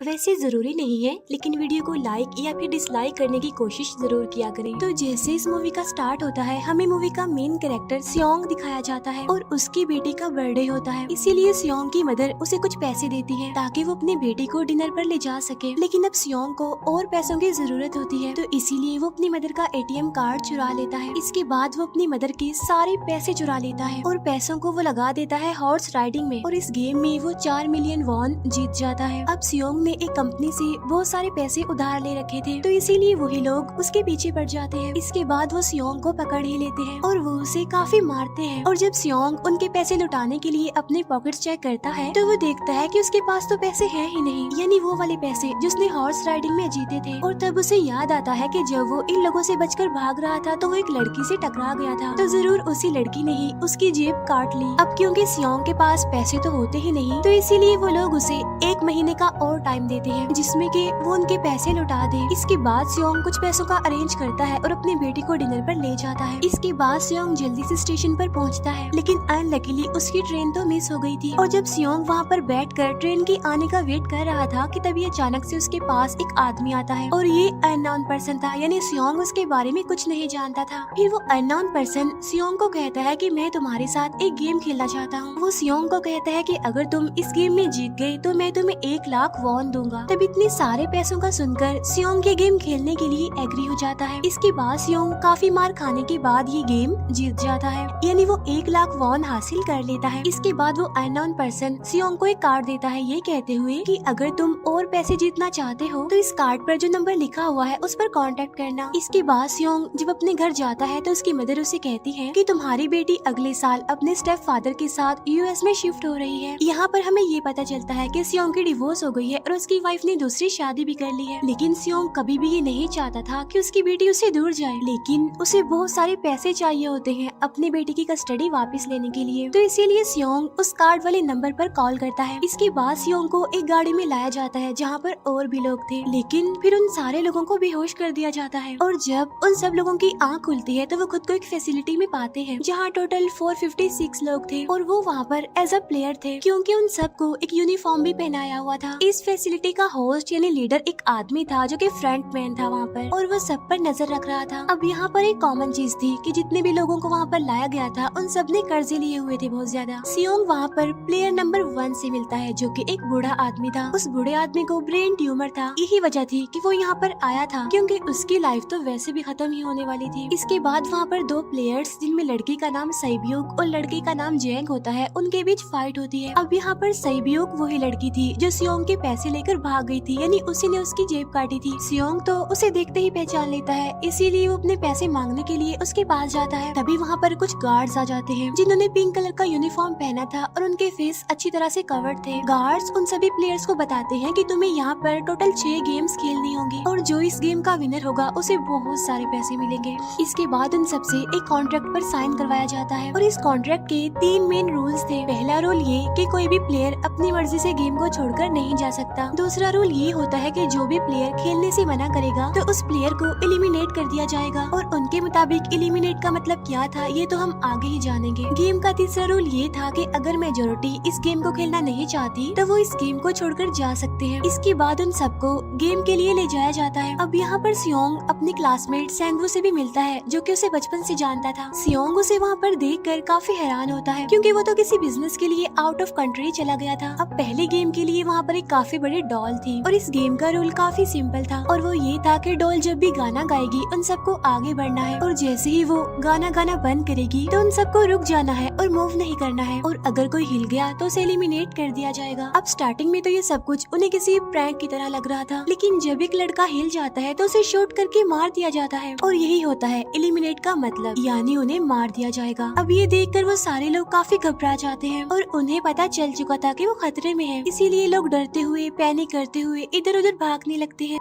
वैसे जरूरी नहीं है, लेकिन वीडियो को लाइक या फिर डिसलाइक करने की कोशिश जरूर किया करें। तो जैसे इस मूवी का स्टार्ट होता है, हमें मूवी का मेन कैरेक्टर सियोंग दिखाया जाता है और उसकी बेटी का बर्थडे होता है। इसीलिए सियोंग की मदर उसे कुछ पैसे देती है ताकि वो अपनी बेटी को डिनर पर ले जा सके। लेकिन अब सियोंग को और पैसों की जरूरत होती है, तो इसीलिए वो अपनी मदर का एटीएम कार्ड चुरा लेता है। इसके बाद वो अपनी मदर के सारे पैसे चुरा लेता है और पैसों को वो लगा देता है हॉर्स राइडिंग में, और इस गेम में वो 4 मिलियन वॉन जीत जाता है। अब सियोंग ने एक कंपनी से बहुत सारे पैसे उधार ले रखे थे, तो इसीलिए वही लोग उसके पीछे पड़ जाते हैं। इसके बाद वो सियोंग को पकड़ ही लेते हैं और वो उसे काफी मारते हैं। और जब सियोंग उनके पैसे लुटाने के लिए अपने पॉकेट्स चेक करता है, तो वो देखता है कि उसके पास तो पैसे हैं ही नहीं, यानी वो वाले पैसे जिसने हॉर्स राइडिंग में जीते थे। और तब उसे याद आता है कि जब वो इन लोगों से बचकर भाग रहा था तो वो एक लड़की से टकरा गया था, तो जरूर उसी लड़की ने ही उसकी जेब काट ली। अब क्योंकि सियोंग के पास पैसे तो होते ही नहीं, तो इसीलिए वो लोग उसे 1 महीने का और टाइम देते हैं जिसमें कि वो उनके पैसे लौटा दे। इसके बाद सियोंग कुछ पैसों का अरेंज करता है और अपनी बेटी को डिनर पर ले जाता है। इसके बाद सियोंग जल्दी से स्टेशन पर पहुंचता है, लेकिन अनलकीली उसकी ट्रेन तो मिस हो गई थी। और जब सियोंग वहां पर बैठकर ट्रेन की आने का वेट कर रहा था कि तभी अचानक से उसके पास एक आदमी आता है, और ये अननोन पर्सन था, यानी सियोंग उसके बारे में कुछ नहीं जानता था। फिर वो अननोन पर्सन सियोंग को कहता है कि मैं तुम्हारे साथ एक गेम खेलना चाहता हूँ। वो सियोंग को कहता है कि अगर तुम इस गेम में जीत गए तो मैं तुम्हें 1 लाख वॉन दूंगा। तब इतने सारे पैसों का सुनकर सियोंग ये गेम खेलने के लिए एग्री हो जाता है। इसके बाद सियोंग काफी मार खाने के बाद ये गेम जीत जाता है, यानी वो 1 लाख वॉन हासिल कर लेता है। इसके बाद वो अननोन पर्सन सियोंग को एक कार्ड देता है, ये कहते हुए कि अगर तुम और पैसे जीतना चाहते हो तो इस कार्ड पर जो नंबर लिखा हुआ है उस पर कांटेक्ट करना। इसके बाद सियोंग जब अपने घर जाता है तो उसकी मदर उसे कहती है कि तुम्हारी बेटी अगले साल अपने स्टेप फादर के साथ यूएस में शिफ्ट हो रही है। यहाँ पर हमें ये पता चलता है कि सियोंग की डिवोर्स हो गई है और उसकी वाइफ ने दूसरी शादी भी कर ली है। लेकिन सियोंग कभी भी ये नहीं चाहता था कि उसकी बेटी उससे दूर जाए, लेकिन उसे बहुत सारे पैसे चाहिए होते हैं अपनी बेटी की कस्टडी वापस लेने के लिए, तो इसीलिए सियोंग उस कार्ड वाले नंबर पर कॉल करता है। इसके बाद सियोंग को एक गाड़ी में लाया जाता है जहाँ पर और भी लोग थे, लेकिन फिर उन सारे लोगों को बेहोश कर दिया जाता है। और जब उन सब लोगों की आँख खुलती है तो वो खुद को एक फैसिलिटी में पाते हैं जहाँ टोटल 456 लोग थे, और वो वहाँ पर एज अ प्लेयर थे क्योंकि उन सबको एक यूनिफॉर्म भी पहनाया हुआ था। इस फैसिलिटी का होस्ट यानी लीडर एक आदमी था जो कि फ्रंट मैन था वहाँ पर, और वो सब पर नजर रख रहा था। अब यहाँ पर एक कॉमन चीज थी कि जितने भी लोगों को वहाँ पर लाया गया था उन सब ने कर्जे लिए हुए थे बहुत ज्यादा। सियोंग वहाँ पर प्लेयर नंबर 1 से मिलता है जो कि एक बूढ़ा आदमी था। उस बूढ़े आदमी को ब्रेन ट्यूमर था, यही वजह थी कि वो यहाँ पर आया था क्योंकि उसकी लाइफ तो वैसे भी खत्म ही होने वाली थी। इसके बाद वहाँ पर 2 प्लेयर्स जिनमें लड़की का नाम सैब्यूक और लड़के का नाम जेंग होता है, उनके बीच फाइट होती है। अब यहाँ पर सैब्यूक वही लड़की थी जो सियोंग के पैसे लेकर भाग गई थी, यानी उसी ने उसकी जेब काटी थी। सियोंग तो उसे देखते ही पहचान लेता है, इसीलिए वो अपने पैसे मांगने के लिए उसके पास जाता है। तभी वहाँ पर कुछ गार्ड्स आ जाते हैं जिन्होंने पिंक कलर का यूनिफॉर्म पहना था और उनके फेस अच्छी तरह से कवर्ड थे। गार्ड्स उन सभी प्लेयर्स को बताते हैं कि तुम्हें यहाँ पर टोटल 6 गेम्स खेलनी होंगी और जो इस गेम का विनर होगा उसे बहुत सारे पैसे मिलेंगे। इसके बाद उन सबसे एक कॉन्ट्रैक्ट पर साइन करवाया जाता है और इस कॉन्ट्रैक्ट के 3 मेन रूल्स थे। पहला रूल ये कि कोई भी प्लेयर अपनी मर्जी से गेम को छोड़कर नहीं जा सकता। दूसरा रूल ये होता है कि जो भी प्लेयर खेलने से मना करेगा तो उस प्लेयर को एलिमिनेट कर दिया जाएगा, और उनके मुताबिक एलिमिनेट का मतलब क्या था ये तो हम आगे ही जानेंगे। गेम का तीसरा रूल ये था कि अगर मेजोरिटी इस गेम को खेलना नहीं चाहती तो वो इस गेम को छोड़कर जा सकते हैं। इसके बाद उन सबको गेम के लिए ले जाया जाता है। अब यहाँ पर सियोंग अपनी क्लासमेट सैंगवू से भी मिलता है जो कि उसे बचपन से जानता था। सियोंग उसे वहाँ पर देखकर काफी हैरान होता है क्योंकि वो तो किसी बिजनेस के लिए आउट ऑफ कंट्री चला गया था। अब पहले गेम के लिए वहाँ पर एक काफी बड़ी डॉल थी और इस गेम का रूल काफी सिंपल था, और वो ये था कि डॉल जब भी गाना गाएगी उन सबको आगे बढ़ना है, और जैसे ही वो गाना गाना बंद करेगी तो उन सबको रुक जाना है और मूव नहीं करना है, और अगर कोई हिल गया तो उसे एलिमिनेट कर दिया जाएगा। अब स्टार्टिंग में तो ये सब कुछ उन्हें किसी प्रैंक की तरह लग रहा था, लेकिन जब एक लड़का हिल जाता है तो उसे शूट करके मार दिया जाता है, और यही होता है एलिमिनेट का मतलब, यानी उन्हें मार दिया जाएगा। अब ये देखकर वो सारे लोग काफी घबरा जाते हैं और उन्हें पता चल चुका था कि वो खतरे में है, इसीलिए लोग डरते हुए पैनिक करते हुए इधर उधर भागने लगते हैं।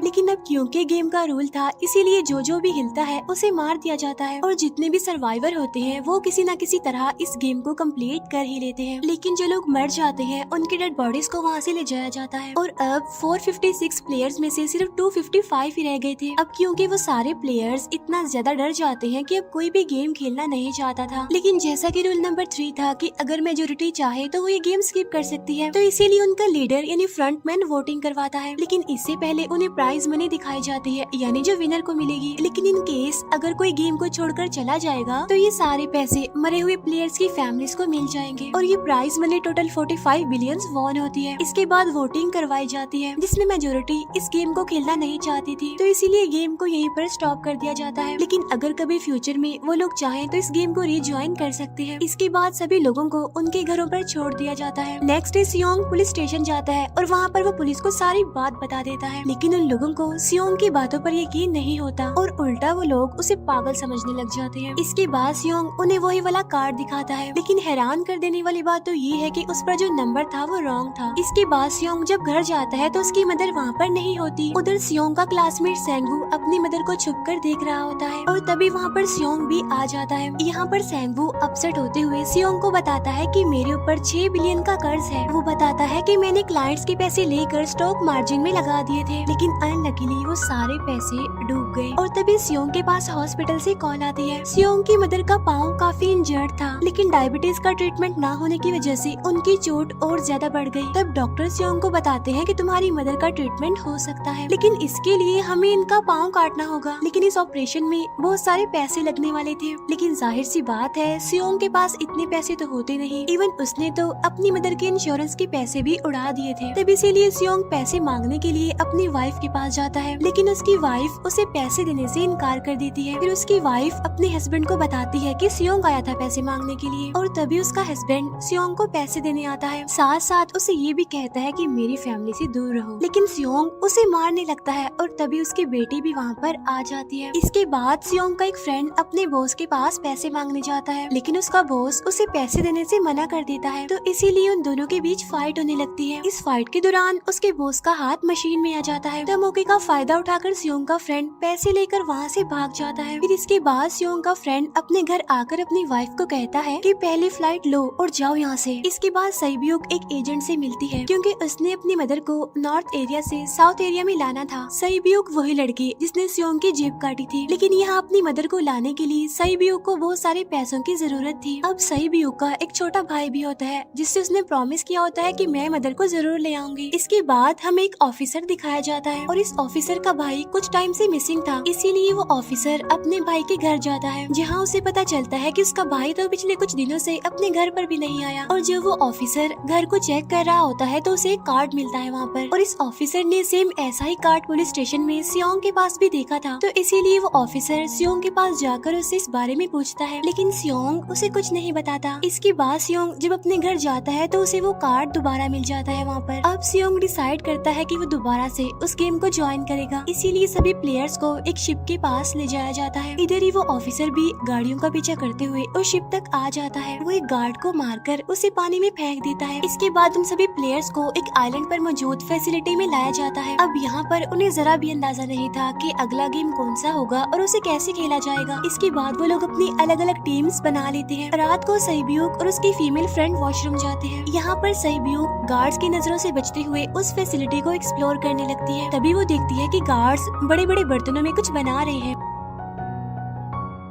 लेकिन अब क्योंकि गेम का रूल था इसीलिए जो भी हिलता है उसे मार दिया जाता है और जितने भी सर्वाइवर होते हैं वो किसी न किसी तरह इस गेम को कंप्लीट कर ही लेते हैं। लेकिन जो लोग मर जाते हैं उनकी डेड बॉडीज को वहाँ से ले जाया जाता है और अब 456 प्लेयर्स में से सिर्फ 255 ही रह गए थे। अब क्योंकि वो सारे प्लेयर्स इतना ज्यादा डर जाते हैं कि अब कोई भी गेम खेलना नहीं चाहता था। लेकिन जैसा कि रूल नंबर 3 था कि अगर मेजोरिटी चाहे तो वो ये गेम स्किप कर सकती है, तो इसीलिए उनका लीडर यानी फ्रंटमैन वोटिंग करवाता है। लेकिन इससे पहले उन्हें प्राइज मनी दिखाई जाती है यानी जो विनर को मिलेगी। लेकिन इन केस अगर कोई गेम को छोड़कर चला जाएगा तो ये सारे पैसे मरे हुए प्लेयर्स की फैमिलीज को मिल जाएंगे और ये prize money total 45 billion won होती है। इसके बाद वोटिंग करवाई जाती है जिसमें मेजोरिटी इस गेम को खेलना नहीं चाहती थी, तो इसीलिए गेम को यहीं पर स्टॉप कर दिया जाता है। लेकिन अगर कभी फ्यूचर में वो लोग चाहें तो इस गेम को रिज्वाइन कर सकते हैं। इसके बाद सभी लोगों को उनके घरों पर छोड़ दिया जाता है। नेक्स्ट डे सियोंग पुलिस स्टेशन जाता है और वहाँ पर वो पुलिस को सारी बात बता देता है। लेकिन उन लोगों को सियोंग की बातों पर यकीन नहीं होता और उल्टा वो लोग उसे पागल समझने लग जाते हैं। इसके बाद सियोंग उन्हें वही वाला कार्ड दिखाता है, लेकिन हैरान कर देने वाली बात तो ये है कि उस पर जो नंबर था वो रॉन्ग था। इसके बाद सियोंग जब घर जाता है तो उसकी मदर वहाँ पर नहीं होती। उधर सियोंग का क्लासमेट सेंगवू अपनी मदर को छुपकर देख रहा होता है और तभी वहाँ पर सियोंग भी आ जाता है। यहाँ पर सेंगवू अपसेट होते हुए सियोंग को बताता है कि मेरे ऊपर 6 बिलियन का कर्ज है। वो बताता है कि मैंने क्लाइंट्स के पैसे लेकर स्टॉक मार्जिन में लगा दिए थे, लेकिन अनलकीली वो सारे पैसे डूब गए। और तभी सियोंग के पास हॉस्पिटल से कॉल आती है। सियोंग की मदर का पाँव काफी इंजर्ड था, लेकिन डायबिटीज का ट्रीटमेंट ना होने की वजह से उनकी चोट और ज्यादा बढ़ गई। तब डॉक्टर सियोंग को बताते हैं कि तुम्हारी मदर का ट्रीटमेंट हो सकता है, लेकिन इसके लिए हमें इनका पाँव काटना होगा। लेकिन इस ऑपरेशन में बहुत सारे पैसे लगने वाले थे। लेकिन जाहिर सी बात है सियोंग के पास इतने पैसे तो होते नहीं। इवन उसने तो अपनी मदर के इंश्योरेंस के पैसे भी उड़ा दिए थे। तब इसीलिए सियोंग पैसे मांगने के लिए अपनी वाइफ के पास जाता है, लेकिन उसकी वाइफ उसे पैसे देने से इनकार कर देती है। फिर उसकी वाइफ अपने हस्बैंड को बताती है कि सियोंग आया था पैसे मांगने के लिए और तभी उसका हस्बैंड सियोंग को पैसे देने आता है। साथ साथ उसे ये भी कहता है कि मेरी फैमिली से दूर रहो। लेकिन सियोंग उसे मारने लगता है और तभी उसकी बेटी भी वहाँ पर आ जाती है। इसके बाद सियोंग का एक फ्रेंड अपने बॉस के पास पैसे मांगने जाता है, लेकिन उसका बॉस उसे पैसे देने से मना कर देता है, तो इसीलिए उन दोनों के बीच फाइट होने लगती है। इस फाइट के दौरान उसके बॉस का हाथ मशीन में आ जाता है, तो मौके का फायदा उठाकर सियोंग का फ्रेंड पैसे लेकर वहाँ से भाग जाता है। फिर इसके बाद सियोंग का फ्रेंड अपने घर आकर अपनी वाइफ को कहता है कि पहली फ्लाइट लो और जाओ यहाँ से। इसके बाद सईब्यूक एक एजेंट से मिलती है क्योंकि उसने अपनी मदर को नॉर्थ एरिया से साउथ एरिया में लाना था। सईब्यूक वही लड़की जिसने सियोंग की जेब काटी थी, लेकिन यहाँ अपनी मदर को लाने के लिए सईब्यूक को बहुत सारे पैसों की जरूरत थी। अब सईब्यूक का एक छोटा भाई भी होता है जिससे उसने प्रॉमिस किया होता है कि मैं मदर को जरूर ले आऊंगी। इसके बाद हमें एक ऑफिसर दिखाया जाता है और इस ऑफिसर का भाई कुछ टाइम से मिसिंग था, इसीलिए वो ऑफिसर अपने भाई के घर जाता है, जहाँ उसे पता चलता है कि उसका भाई तो पिछले कुछ दिनों से अपने घर पर भी नहीं आया। और जब वो ऑफिसर घर को चेक कर रहा होता है तो उसे एक कार्ड मिलता है वहाँ पर, और इस ऑफिसर ने सेम ऐसा ही कार्ड पुलिस स्टेशन में सियोंग के पास भी देखा था, तो इसीलिए वो ऑफिसर सियोंग के पास जाकर उससे इस बारे में पूछता है, लेकिन सियोंग उसे कुछ नहीं बताता। इसके बाद सियोंग जब अपने घर जाता है तो उसे वो कार्ड दोबारा मिल जाता है वहाँ पर। अब सियोंग डिसाइड करता है कि वो दोबारा से उस गेम को ज्वाइन करेगा, इसीलिए सभी प्लेयर्स को एक शिप के पास ले जाया जाता है। इधर ही वो ऑफिसर भी गाड़ियों का पीछा करते हुए उस शिप तक आ जाता है। वो एक गार्ड को मारकर उसे पानी में फेंक देता है। इसके बाद उन सभी प्लेयर्स को एक आइलैंड पर मौजूद फैसिलिटी में लाया जाता है। अब यहाँ पर उन्हें जरा भी अंदाजा नहीं था कि अगला गेम कौन सा होगा और उसे कैसे खेला जाएगा। इसके बाद वो लोग अपनी अलग अलग टीम्स बना लेते हैं। रात को सईब्यूक और उसकी फीमेल फ्रेंड वॉशरूम जाते हैं। यहाँ पर सईब्यूक गार्ड्स की नजरों से बचते हुए उस फैसिलिटी को एक्सप्लोर करने लगती है। तभी वो देखती है कि गार्ड्स बड़े बड़े बर्तनों में कुछ बना रहे हैं,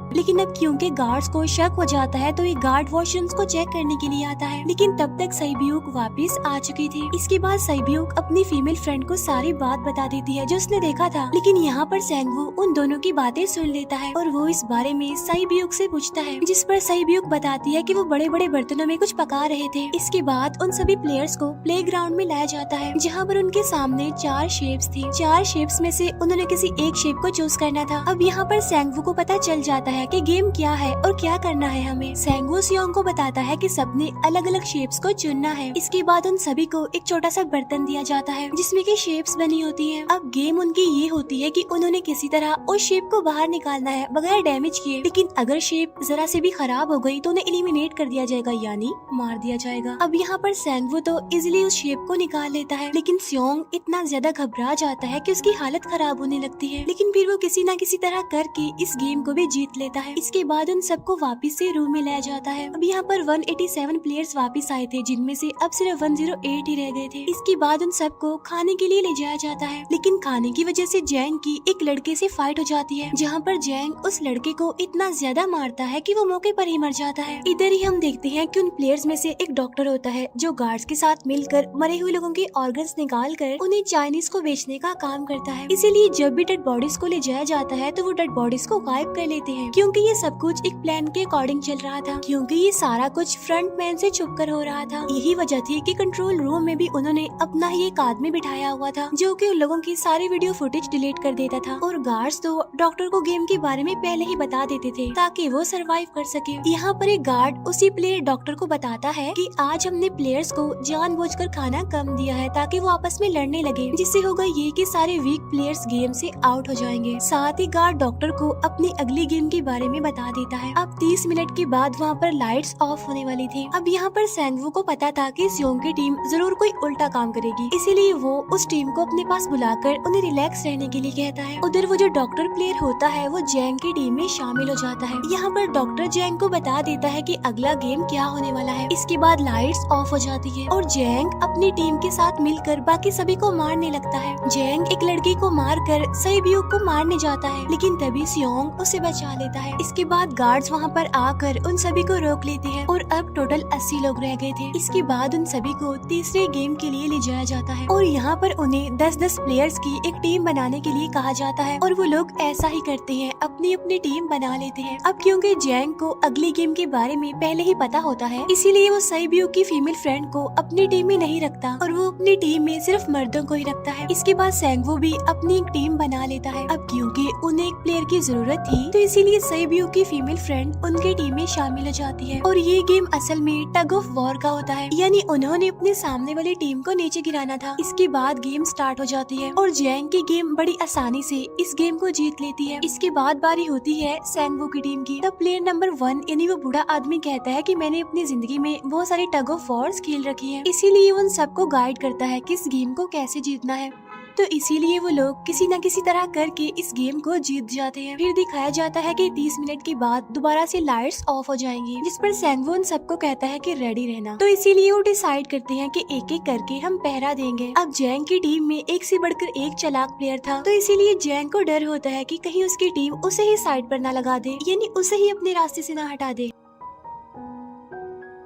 लेकिन अब क्योंकि गार्ड्स को शक हो जाता है तो ये गार्ड वॉशरूम्स को चेक करने के लिए आता है, लेकिन तब तक सईब्यूक वापस आ चुकी थी। इसके बाद सईब्यूक अपनी फीमेल फ्रेंड को सारी बात बता देती है जो उसने देखा था, लेकिन यहाँ पर सेंगवू उन दोनों की बातें सुन लेता है और वो इस बारे में सईब्यूक से पूछता है, जिस पर सईब्यूक बताती है कि वो बड़े बड़े बर्तनों में कुछ पका रहे थे। इसके बाद उन सभी प्लेयर्स को प्ले ग्राउंड में लाया जाता है, जहाँ पर उनके सामने 4 शेप्स थी। 4 शेप्स में से उन्होंने किसी एक शेप को चूज करना था। अब यहाँ पर सेंगवू को पता चल जाता है है कि गेम क्या है और क्या करना है हमें। सेंगवू सियोंग को बताता है कि सबने अलग अलग शेप्स को चुनना है। इसके बाद उन सभी को एक छोटा सा बर्तन दिया जाता है जिसमें की शेप्स बनी होती है। अब गेम उनकी ये होती है कि उन्होंने किसी तरह उस शेप को बाहर निकालना है बगैर डैमेज किए, लेकिन अगर शेप जरा से भी खराब हो गई तो उन्हें एलिमिनेट कर दिया जाएगा, यानी मार दिया जाएगा। अब यहाँ पर सेंगवू तो इजिली उस शेप को निकाल लेता है, लेकिन सियोंग इतना ज्यादा घबरा जाता है कि उसकी हालत खराब होने लगती है, लेकिन फिर वो किसी न किसी तरह करके इस गेम को भी जीत लेता है। इसके बाद उन सबको वापस से रूम में लाया जाता है। अब यहाँ पर 187 प्लेयर्स वापस आए थे, जिनमें से अब सिर्फ 108 ही रह गए थे। इसके बाद उन सबको खाने के लिए ले जाया जाता है, लेकिन खाने की वजह से जैंग की एक लड़के से फाइट हो जाती है, जहाँ पर जैंग उस लड़के को इतना ज्यादा मारता है कि वो मौके पर ही मर जाता है। इधर ही हम देखते हैं कि उन प्लेयर्स में से एक डॉक्टर होता है जो गार्ड्स के साथ मिलकर मरे हुए लोगों के ऑर्गन्स निकाल कर उन्हें चाइनीज को बेचने का काम करता है। इसीलिए जब भी डेड बॉडीज को ले जाया जाता है तो वो डेड बॉडीज को गायब कर लेते हैं, क्योंकि ये सब कुछ एक प्लान के अकॉर्डिंग चल रहा था, क्योंकि ये सारा कुछ फ्रंट मैन से छुप कर हो रहा था। यही वजह थी कि कंट्रोल रूम में भी उन्होंने अपना ही एक आदमी बिठाया हुआ था जो कि उन लोगों की सारी वीडियो फुटेज डिलीट कर देता था, और गार्ड्स तो डॉक्टर को गेम के बारे में पहले ही बता देते थे ताकि वो सरवाइव कर सके। यहाँ पर एक गार्ड उसी प्लेयर डॉक्टर को बताता है कि आज हमने प्लेयर्स को जानबूझकर खाना कम दिया है ताकि वो आपस में लड़ने लगे, जिससे होगा ये कि सारे वीक प्लेयर्स गेम से आउट हो जाएंगे। साथ ही गार्ड डॉक्टर को अपनी अगली गेम के बारे में बता देता है। अब 30 मिनट के बाद वहाँ पर लाइट्स ऑफ होने वाली थी। अब यहाँ पर सेंगवू को पता था कि सियोंग की टीम जरूर कोई उल्टा काम करेगी, इसीलिए वो उस टीम को अपने पास बुलाकर उन्हें रिलैक्स रहने के लिए कहता है। उधर वो जो डॉक्टर प्लेयर होता है वो जैंग की टीम में शामिल हो जाता है। यहाँ पर डॉक्टर जैंग को बता देता है कि अगला गेम क्या होने वाला है। इसके बाद लाइट्स ऑफ हो जाती है और जैंग अपनी टीम के साथ मिलकर बाकी सभी को मारने लगता है। जैंग एक लड़की को मारकर सैबियो को मारने जाता है, लेकिन तभी सियोंग उसे बचा लेता है। इसके बाद गार्ड्स वहाँ पर आकर उन सभी को रोक लेते हैं और अब टोटल 80 लोग रह गए थे। इसके बाद उन सभी को तीसरे गेम के लिए ले जाया जाता है और यहाँ पर उन्हें 10-10 प्लेयर्स की एक टीम बनाने के लिए कहा जाता है, और वो लोग ऐसा ही करते हैं, अपनी अपनी टीम बना लेते हैं। अब क्योंकि जैंग को अगली गेम के बारे में पहले ही पता होता है, इसीलिए वो सैबियो की फीमेल फ्रेंड को अपनी टीम में नहीं रखता और वो अपनी टीम में सिर्फ मर्दों को ही रखता है। इसके बाद सेंगवू भी अपनी एक टीम बना लेता है। अब क्योंकि उन्हें एक प्लेयर की जरूरत थी तो इसीलिए सैबियो की फीमेल फ्रेंड उनके टीम में शामिल हो जाती है, और ये गेम असल में टग ऑफ वॉर का होता है, यानी उन्होंने अपने सामने वाली टीम को नीचे गिराना था। इसके बाद गेम स्टार्ट हो जाती है और जैंग की गेम बड़ी आसानी से इस गेम को जीत लेती है। इसके बाद बारी होती है सेंगवू की टीम की। तब प्लेयर नंबर 1 यानी वो बूढ़ा आदमी कहता है कि मैंने अपनी जिंदगी में बहुत सारी टग ऑफ वॉर्स खेल रखी है, इसीलिए उन सबको गाइड करता है कि इस गेम को कैसे जीतना है। तो इसीलिए वो लोग किसी न किसी तरह करके इस गेम को जीत जाते हैं। फिर दिखाया जाता है कि 30 मिनट के बाद दोबारा से लाइट्स ऑफ हो जाएंगी, जिस पर सेंगवू उन सबको कहता है कि रेडी रहना। तो इसीलिए वो डिसाइड करते हैं कि एक एक करके हम पहरा देंगे। अब जैंग की टीम में एक से बढ़कर एक चालाक प्लेयर था, तो इसीलिए जैंग को डर होता है कि कहीं उसकी टीम उसे ही साइड पर न लगा दे, यानी उसे ही अपने रास्ते से न हटा दे।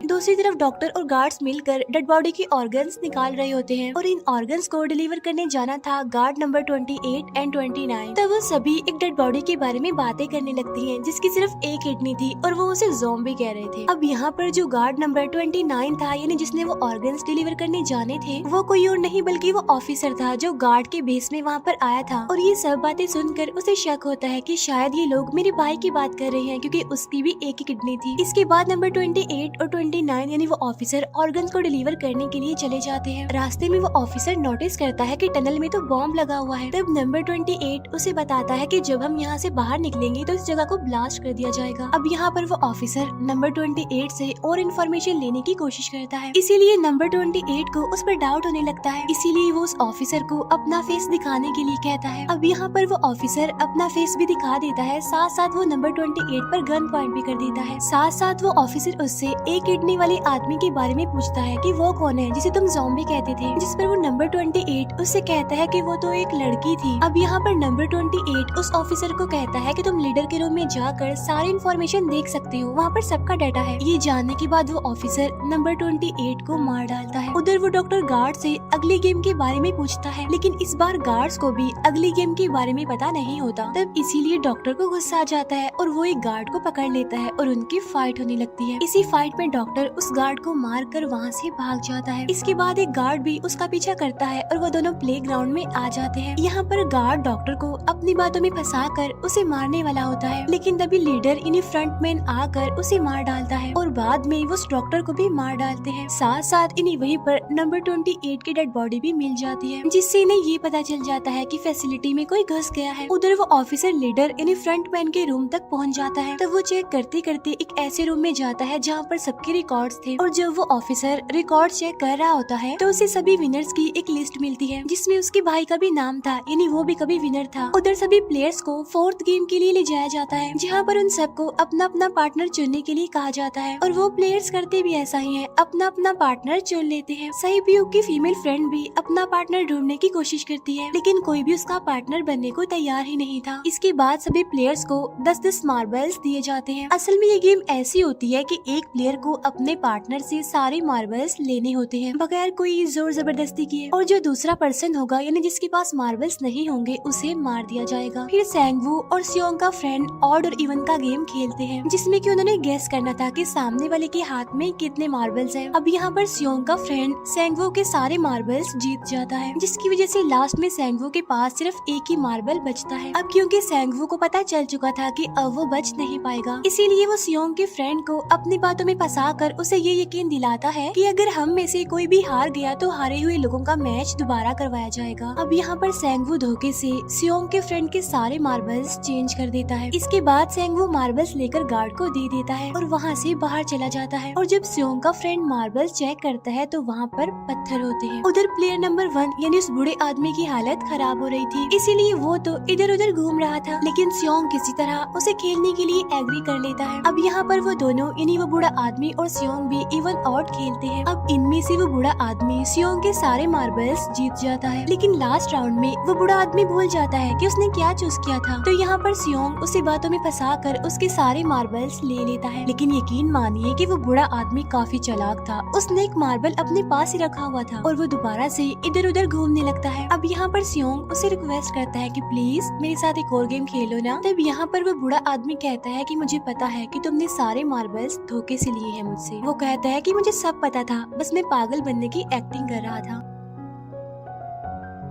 दूसरी तरफ डॉक्टर और गार्ड्स मिलकर डेड बॉडी की ऑर्गन्स निकाल रहे होते हैं और इन ऑर्गन्स को डिलीवर करने जाना था गार्ड नंबर 28 एंड 29। तब वो सभी एक डेड बॉडी के बारे में बातें करने लगती हैं जिसकी सिर्फ एक किडनी थी और वो उसे ज़ॉम्बी कह रहे थे। अब यहाँ पर जो गार्ड नंबर 29 था, यानी जिसने वो ऑर्गन्स डिलीवर करने जाने थे, वो कोई और नहीं बल्कि वो ऑफिसर था जो गार्ड के बेस में वहाँ पर आया था। और ये सब बातें सुनकर उसे शक होता है कि शायद ये लोग मेरे भाई की बात कर रहे हैं, क्योंकि उसकी भी एक ही किडनी थी। इसके बाद नंबर 28 और 29 यानी वो ऑफिसर ऑर्गन्स को डिलीवर करने के लिए चले जाते हैं। रास्ते में वो ऑफिसर नोटिस करता है कि टनल में तो बॉम्ब लगा हुआ है। तब नंबर 28 उसे बताता है कि जब हम यहाँ से बाहर निकलेंगे तो इस जगह को ब्लास्ट कर दिया जाएगा। अब यहाँ पर वो ऑफिसर नंबर 28 से और इन्फॉर्मेशन लेने की कोशिश करता है, इसीलिए नंबर 28 को उस पर डाउट होने लगता है, इसीलिए वो उस ऑफिसर को अपना फेस दिखाने के लिए कहता है। अब यहाँ पर वो ऑफिसर अपना फेस भी दिखा देता है, साथ साथ वो नंबर 28 पर गन पॉइंट भी कर देता है। साथ साथ वो ऑफिसर उससे एक किडनी वाले आदमी के बारे में पूछता है कि वो कौन है जिसे तुम ज़ॉम्बी कहते थे, जिस पर वो नंबर 28 उससे कहता है कि वो तो एक लड़की थी। अब यहाँ पर नंबर 28 उस ऑफिसर को कहता है कि तुम लीडर के रूम में जाकर सारी इन्फॉर्मेशन देख सकते हो, वहाँ पर सबका डाटा है। ये जानने के बाद वो ऑफिसर नंबर 28 को मार डालता है। उधर वो डॉक्टर गार्ड से अगली गेम के बारे में पूछता है, लेकिन इस बार गार्ड्स को भी अगली गेम के बारे में पता नहीं होता। तब इसीलिए डॉक्टर को गुस्सा आ जाता है और वो एक गार्ड को पकड़ लेता है और उनकी फाइट होने लगती है। इसी फाइट में डॉक्टर डॉक्टर उस गार्ड को मार कर वहाँ से भाग जाता है। इसके बाद एक गार्ड भी उसका पीछा करता है और वो दोनों प्लेग्राउंड में आ जाते हैं। यहाँ पर गार्ड डॉक्टर को अपनी बातों में फंसा कर उसे मारने वाला होता है, लेकिन तभी लीडर इन्हीं फ्रंटमैन आकर उसे मार डालता है और बाद में वो उस डॉक्टर को भी मार डालते हैं। साथ साथ इन्हें वहीं पर नंबर 28 की डेड बॉडी भी मिल जाती है, जिससे इन्हें ये पता चल जाता है कि फैसिलिटी में कोई घुस गया है। उधर वो ऑफिसर लीडर इन्हीं फ्रंटमैन के रूम तक पहुँच जाता है। तब वो चेक करते करते एक ऐसे रूम में जाता है जहाँ पर सबके रिकॉर्ड्स थे, और जब वो ऑफिसर रिकॉर्ड चेक कर रहा होता है तो उसे सभी विनर्स की एक लिस्ट मिलती है, जिसमें उसके भाई का भी नाम था, यानी वो भी कभी विनर था। उधर सभी प्लेयर्स को 4th गेम के लिए ले जाया जाता है, जहाँ पर उन सबको अपना अपना पार्टनर चुनने के लिए कहा जाता है, और वो प्लेयर्स करते भी ऐसा ही है, अपना अपना पार्टनर चुन लेते हैं। सहयोग की फीमेल फ्रेंड भी अपना पार्टनर ढूंढने की कोशिश करती है, लेकिन कोई भी उसका पार्टनर बनने को तैयार ही नहीं था। इसके बाद सभी प्लेयर्स को 10-10 मार्बल्स दिए जाते हैं। असल में ये गेम ऐसी होती है कि एक प्लेयर को अपने पार्टनर से सारे मार्बल्स लेने होते हैं बगैर कोई जोर जबरदस्ती किए, और जो दूसरा पर्सन होगा यानी जिसके पास मार्बल्स नहीं होंगे उसे मार दिया जाएगा। फिर सैंगवू और सियोंग का फ्रेंड ऑड और इवन का गेम खेलते हैं, जिसमें कि उन्होंने गेस करना था कि सामने वाले के हाथ में कितने मार्बल्स हैं। अब यहाँ पर सियोंग का फ्रेंड सैंगवू के सारे मार्बल्स जीत जाता है, जिसकी वजह से लास्ट में सैंगवू के पास सिर्फ एक ही मार्बल बचता है। अब क्योंकि सैंगवू को पता चल चुका था कि अब वो बच नहीं पाएगा, इसीलिए वो सियोंग के फ्रेंड को अपनी बातों में फंसा कर उसे ये यकीन दिलाता है कि अगर हम में से कोई भी हार गया तो हारे हुए लोगों का मैच दोबारा करवाया जाएगा। अब यहाँ पर सैंगवू धोखे से सियोंग के फ्रेंड के सारे मार्बल्स चेंज कर देता है। इसके बाद सैंगवू मार्बल्स लेकर गार्ड को दे देता है और वहाँ से बाहर चला जाता है, और जब सियोंग का फ्रेंड मार्बल्स चेक करता है तो वहाँ पर पत्थर होते हैं। उधर प्लेयर नंबर 1 यानी उस बूढ़े आदमी की हालत खराब हो रही थी, इसीलिए वो तो इधर उधर घूम रहा था, लेकिन सियोंग किसी तरह उसे खेलने के लिए एग्री कर लेता है। अब यहाँ पर वो दोनों यानी वो बूढ़ा आदमी और सियोंग भी इवन आउट खेलते हैं। अब इनमें से वो बूढ़ा आदमी सियोंग के सारे मार्बल्स जीत जाता है, लेकिन लास्ट राउंड में वो बूढ़ा आदमी भूल जाता है कि उसने क्या चूज किया था। तो यहाँ पर सियोंग उसे बातों में फंसा कर उसके सारे मार्बल्स ले लेता है, लेकिन यकीन मानिए कि वो बूढ़ा आदमी काफी चालाक था। उसने एक मार्बल अपने पास ही रखा हुआ था और वो दोबारा से इधर उधर घूमने लगता है। अब यहाँ पर सियोंग उसे रिक्वेस्ट करता है कि प्लीज मेरे साथ एक और गेम खेलो ना। तब यहाँ पर वो बूढ़ा आदमी कहता है कि मुझे पता है कि तुमने सारे मार्बल्स धोखे से लिए हैं मुझसे। वो कहता है कि मुझे सब पता था, बस मैं पागल बनने की एक्टिंग कर रहा था।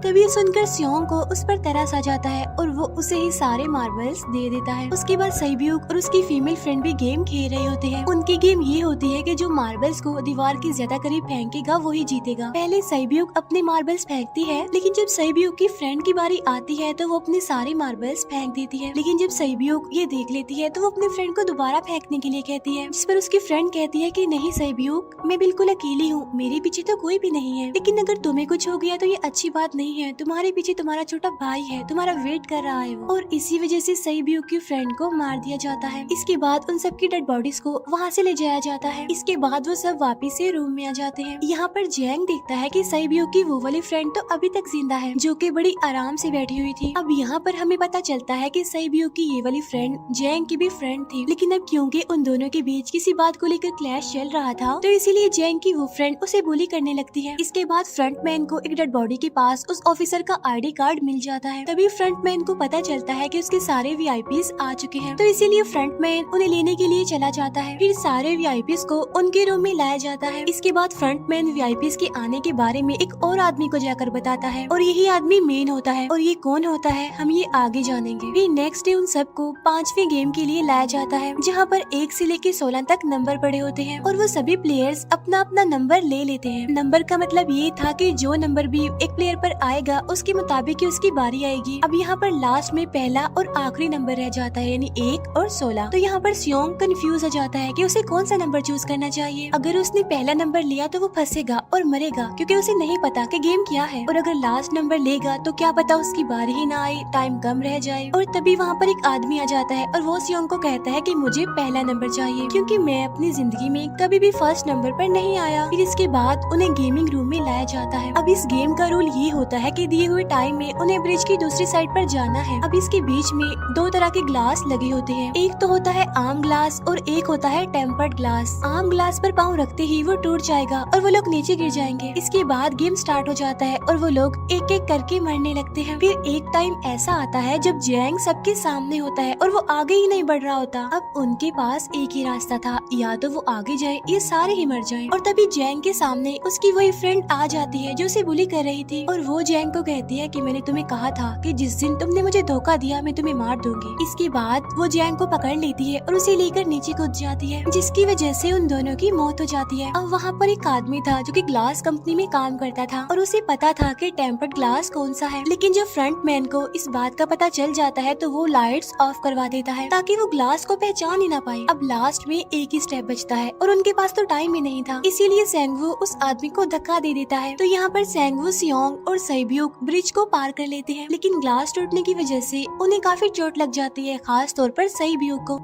तभी सुनकर सियोंग को उस पर तरस आ जाता है और वो उसे ही सारे मार्बल्स दे देता है। उसके बाद सैब्यूक और उसकी फीमेल फ्रेंड भी गेम खेल रहे होते हैं। उनकी गेम ये होती है कि जो मार्बल्स को दीवार के ज्यादा करीब फेंकेगा वो ही जीतेगा। पहले सैब्यूक अपने मार्बल्स फेंकती है, लेकिन जब सैब्यूक की फ्रेंड की बारी आती है तो वो अपने सारे मार्बल्स फेंक देती है। लेकिन जब सैब्यूक ये देख लेती है तो वो अपने फ्रेंड को दोबारा फेंकने के लिए कहती है, जिस पर उसकी फ्रेंड कहती है कि नहीं सैब्यूक, मैं बिल्कुल अकेली हूँ, मेरे पीछे तो कोई भी नहीं है, लेकिन अगर तुम्हें कुछ हो गया तो ये अच्छी बात नहीं है, तुम्हारे पीछे तुम्हारा छोटा भाई है, तुम्हारा वेट कर रहा है वो। और इसी वजह से सैब्यूक की फ्रेंड को मार दिया जाता है। इसके बाद उन सब की डेड बॉडीज को वहाँ से ले जाया जाता है। इसके बाद वो सब वापिस से रूम में आ जाते हैं। यहाँ पर जैंग देखता है कि सैब्यूक की वो वाली फ्रेंड तो अभी तक जिंदा है, जो कि बड़ी आराम से बैठी हुई थी। अब यहाँ पर हमें पता चलता है कि सैब्यूक की ये वाली फ्रेंड जैंग की भी फ्रेंड थी, लेकिन अब क्योंकि उन दोनों के बीच किसी बात को लेकर क्लैश चल रहा था तो इसीलिए जैंग की वो फ्रेंड उसे बुली करने लगती है। इसके बाद फ्रंटमैन को एक डेड बॉडी के पास उस ऑफिसर का आईडी कार्ड मिल जाता है। तभी फ्रंटमैन को पता चलता है कि उसके सारे वीआईपीज आ चुके हैं, तो इसीलिए फ्रंटमैन उन्हें लेने के लिए चला जाता है। फिर सारे वीआईपीज को उनके रूम में लाया जाता है। इसके बाद फ्रंटमैन वीआईपीज के आने के बारे में एक और आदमी को जाकर बताता है, और यही आदमी मेन होता है। और ये कौन होता है हम ये आगे जानेंगे। फिर नेक्स्ट डे उन सबको 5वें गेम के लिए लाया जाता है, जहाँ पर 1 से लेकर 16 तक नंबर पड़े होते हैं, और वो सभी प्लेयर्स अपना अपना नंबर ले लेते हैं। नंबर का मतलब ये था कि जो नंबर भी एक प्लेयर पर आएगा उसके मुताबिक उसकी बारी आएगी। अब यहाँ पर लास्ट में पहला और आखिरी नंबर रह जाता है, यानी 1 और 16। तो यहाँ पर सियोंग कंफ्यूज हो जाता है कि उसे कौन सा नंबर चूज करना चाहिए। अगर उसने पहला नंबर लिया तो वो फंसेगा और मरेगा, क्योंकि उसे नहीं पता कि गेम क्या है। और अगर लास्ट नंबर लेगा तो क्या पता उसकी बारी ही ना आए, टाइम कम रह जाए। और तभी वहाँ पर एक आदमी आ जाता है और वो सियोंग को कहता है कि मुझे पहला नंबर चाहिए, क्योंकि मैं अपनी जिंदगी में कभी भी फर्स्ट नंबर पर नहीं आया। फिर इसके बाद उन्हें गेमिंग रूम में लाया जाता है। अब इस गेम का रूल ये होता है कि दिए हुए टाइम में उन्हें ब्रिज की दूसरी साइड पर जाना है। अब इसके बीच में दो तरह के ग्लास लगे होते हैं, एक तो होता है आम ग्लास और एक होता है टेम्पर्ड ग्लास। आम ग्लास पर पाँव रखते ही वो टूट जाएगा और वो लोग नीचे गिर जाएंगे। इसके बाद गेम स्टार्ट हो जाता है और वो लोग एक एक करके मरने लगते हैं। फिर एक टाइम ऐसा आता है जब जैंग सबके सामने होता है और वो आगे ही नहीं बढ़ रहा होता। अब उनके पास एक ही रास्ता था, या तो वो आगे जाए या सारे ही मर जाएं। और तभी जैंग के सामने उसकी वही फ्रेंड आ जाती है जो उसे बुली कर रही थी, और वो जैंग को कहती है कि मैंने तुम्हें कहा था कि जिस दिन तुमने मुझे धोखा दिया मैं तुम्हें मार दूंगी। इसके बाद वो जैंग को पकड़ लेती है और उसे लेकर नीचे कूद जाती है, जिसकी वजह से उन दोनों की मौत हो जाती है। अब वहाँ पर एक आदमी था जो कि ग्लास कंपनी में काम करता था और उसे पता था कि टेम्पर्ड ग्लास कौन सा है, लेकिन जब फ्रंट मैन को इस बात का पता चल जाता है तो वो लाइट्स ऑफ करवा देता है ताकि वो ग्लास को पहचान ही ना पाए। अब लास्ट में एक ही स्टेप बचता है और उनके पास तो टाइम ही नहीं था, इसीलिए सेंगवू उस आदमी को धक्का दे देता है। तो यहाँ पर सेंगवू, सियोंग और सैब्यूक ब्रिज को पार कर लेते हैं, लेकिन ग्लास टूटने की वजह से उन्हें काफी चोट लग जाती है, खास तौर पर सैब्यूक को।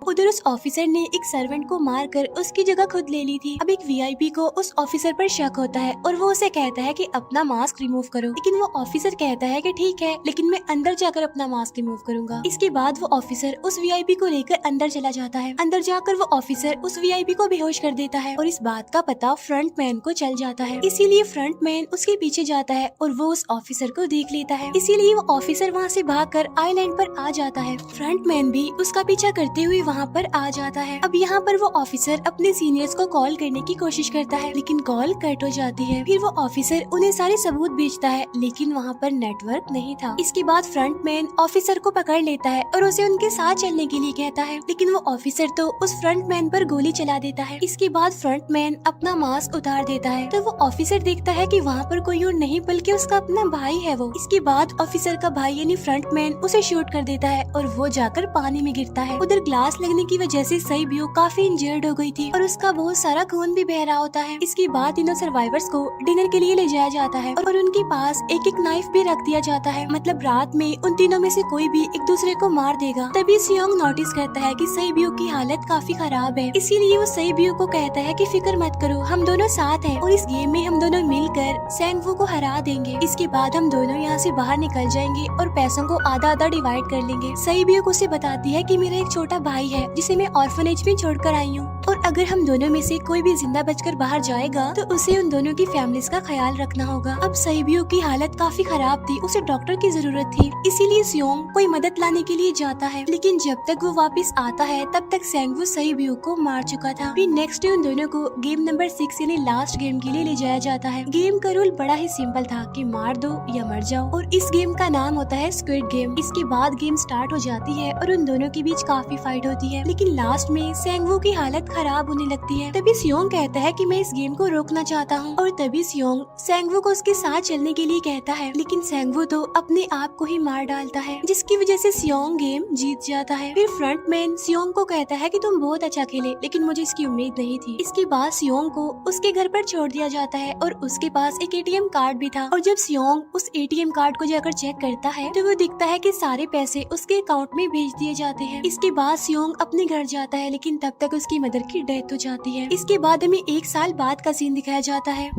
उधर उस ऑफिसर ने एक सर्वेंट को मारकर उसकी जगह खुद ले ली थी। अब एक वीआईपी को उस ऑफिसर पर शक होता है और वो उसे कहता है कि अपना मास्क रिमूव करो, लेकिन वो ऑफिसर कहता है कि ठीक है, लेकिन मैं अंदर जाकर अपना मास्क रिमूव करूंगा। इसके बाद वो ऑफिसर उस वीआईपी को लेकर अंदर चला जाता है। अंदर जाकर वो ऑफिसर उस वीआईपी को बेहोश कर देता है और इस बात का पता फ्रंट मैन को चल जाता है, इसीलिए फ्रंट मैन उसके पीछे जाता है और वो उस ऑफिसर को देख लेता है, इसीलिए वो ऑफिसर वहाँ से भागकर आइलैंड पर आ जाता है। फ्रंट मैन भी उसका पीछा करते हुए वहाँ पर आ जाता है। अब यहाँ पर वो ऑफिसर अपने सीनियर्स को कॉल करने की कोशिश करता है, लेकिन कॉल कट हो जाती है। फिर वो ऑफिसर उन्हें सारे सबूत भेजता है, लेकिन वहाँ पर नेटवर्क नहीं था। इसके बाद फ्रंट मैन ऑफिसर को पकड़ लेता है और उसे उनके साथ चलने के लिए कहता है, लेकिन वो ऑफिसर तो उस फ्रंट मैन पर गोली चला देता है। इसके बाद फ्रंट मैन अपना मास्क उतार देता है, तो वो ऑफिसर देखता है कि वहाँ पर कोई और नहीं बल्कि उसका अपना भाई है वो। इसके बाद ऑफिसर का भाई यानी फ्रंट मैन उसे शूट कर देता है और वो जाकर पानी में गिरता है। उधर ग्लास लगने की वजह से सैब्यूक काफी इंजर्ड हो गई थी और उसका बहुत सारा खून भी बह रहा होता है। इसके बाद तीनों सर्वाइवर्स को डिनर के लिए ले जाया जाता है और उनके पास एक एक नाइफ भी रख दिया जाता है, मतलब रात में उन तीनों में से कोई भी एक दूसरे को मार देगा। तभी सियोंग नोटिस करता है कि सैब्यूक की हालत काफी खराब है, इसीलिए वो सैब्यूक को कहता है कि फिक्र मत करो, हम दोनों साथ हैं और इस गेम में हम दोनों मिलकर सेंगवू को हरा देंगे। इसके बाद हम दोनों यहाँ से बाहर निकल जाएंगे और पैसों को आधा आधा डिवाइड कर लेंगे। सैब्यूक उसे बताती है कि मेरा एक छोटा भाई है जिसे मैं ऑर्फनेज में छोड़कर आई हूँ, और अगर हम दोनों में से कोई भी जिंदा बचकर बाहर जाएगा तो उसे उन दोनों की फैमिलीज का ख्याल रखना होगा। अब सैब्यूक की हालत काफी खराब थी, उसे डॉक्टर की जरूरत थी, इसीलिए सियोंग कोई मदद लाने के लिए जाता है, लेकिन जब तक वो वापस आता है तब तक सेंगवू सैब्यूक को मार चुका था। फिर नेक्स्ट डे उन दोनों को गेम नंबर 6 यानी लास्ट गेम के लिए ले जाया जाता है। गेम का रूल बड़ा ही सिंपल था कि मार दो या मर जाओ, और इस गेम का नाम होता है स्क्विड गेम। इसके बाद गेम स्टार्ट हो जाती है और उन दोनों के बीच काफी फाइट होती है, लेकिन लास्ट में सेंगवू की हालत खराब होने लगती है। तभी सियोंग कहता है कि मैं इस गेम को रोकना चाहता हूँ, और तभी सियोंग सेंगवू को उसके साथ चलने के लिए कहता है, लेकिन सेंगवू तो अपने आप को ही मार डालता है, जिसकी वजह से सियोंग गेम जीत जाता है। फिर फ्रंट मैन सियोंग को कहता है कि तुम बहुत अच्छा खेले, लेकिन मुझे इसकी उम्मीद नहीं थी। इसके बाद सियोंग को उसके घर पर छोड़ दिया जाता है और उसके पास एक एटीएम कार्ड भी था, और जब सियोंग उस एटीएम कार्ड को जाकर चेक करता है तो वो दिखता है कि सारे पैसे उसके अकाउंट में भेज दिए जाते हैं। इसके बाद सियोंग अपने घर जाता है, लेकिन तब तक उसकी मदर की डेथ हो जाती है। इसके बाद हमें 1 साल बाद का सीन दिखाया जाता है,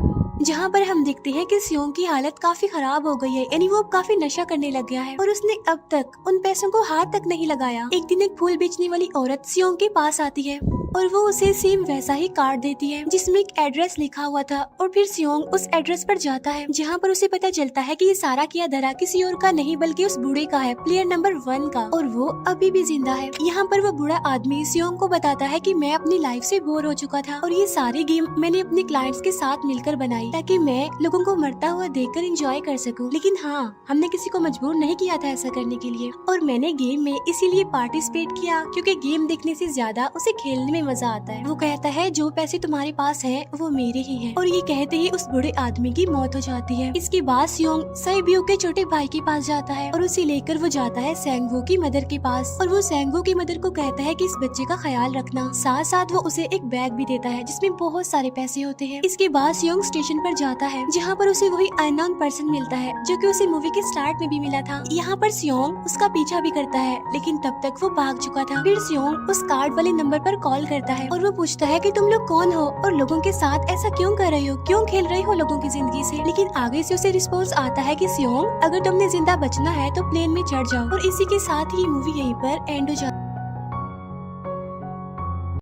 जहाँ पर हम देखते हैं कि सियोंग की हालत काफी खराब हो गई है, यानी वो अब काफी नशा करने लग गया है और उसने अब तक उन पैसों को हाथ तक नहीं लगाया। एक दिन एक फूल बेचने वाली औरत सियोंग के पास आती है और वो उसे सेम वैसा ही कार्ड देती है जिसमें एक एड्रेस लिखा हुआ था, और फिर सियोंग उस एड्रेस पर जाता है, जहाँ पर उसे पता चलता है कि ये सारा किया धरा किसी और का नहीं बल्कि उस बूढ़े का है, प्लेयर नंबर 1 का, और वो अभी भी जिंदा है। यहाँ पर वो बूढ़ा आदमी सियोंग को बताता है कि मैं अपनी लाइफ से बोर हो चुका था और ये सारी गेम मैंने अपने क्लाइंट्स के साथ मिलकर बनाई ताकि मैं लोगों को मरता हुआ देखकर एंजॉय कर सकूं, लेकिन हाँ, हमने किसी को मजबूर नहीं किया था ऐसा करने के लिए, और मैंने गेम में इसीलिए पार्टिसिपेट किया क्योंकि गेम देखने से ज्यादा उसे खेलने में मजा आता है। वो कहता है जो पैसे तुम्हारे पास हैं वो मेरे ही हैं, और ये कहते ही उस बूढ़े आदमी की मौत हो जाती है। इसके बाद सियोंग सैब्यूक के छोटे भाई के पास जाता है और उसे लेकर वो जाता है सेंगवू की मदर के पास, और वो सेंगवू की मदर को कहता है कि इस बच्चे का ख्याल रखना, साथ साथ वो उसे एक बैग भी देता है जिसमें बहुत सारे पैसे होते हैं। इसके बाद सियोंग स्टेशन पर जाता है, जहाँ पर उसे वही अननोन पर्सन मिलता है जो कि उसे मूवी के स्टार्ट में भी मिला था। यहाँ पर सियोंग उसका पीछा भी करता है, लेकिन तब तक वो भाग चुका था। फिर सियोंग उस कार्ड वाले नंबर पर कॉल करता है और वो पूछता है कि तुम लोग कौन हो और लोगों के साथ ऐसा क्यों कर रहे हो, क्यों खेल रहे हो लोगों की जिंदगी से। लेकिन आगे से उसे रिस्पॉन्स आता है कि सियोंग, अगर तुमने जिंदा बचना है तो प्लेन में चढ़ जाओ। और इसी के साथ ये मूवी यहीं पर एंड हो जाती है।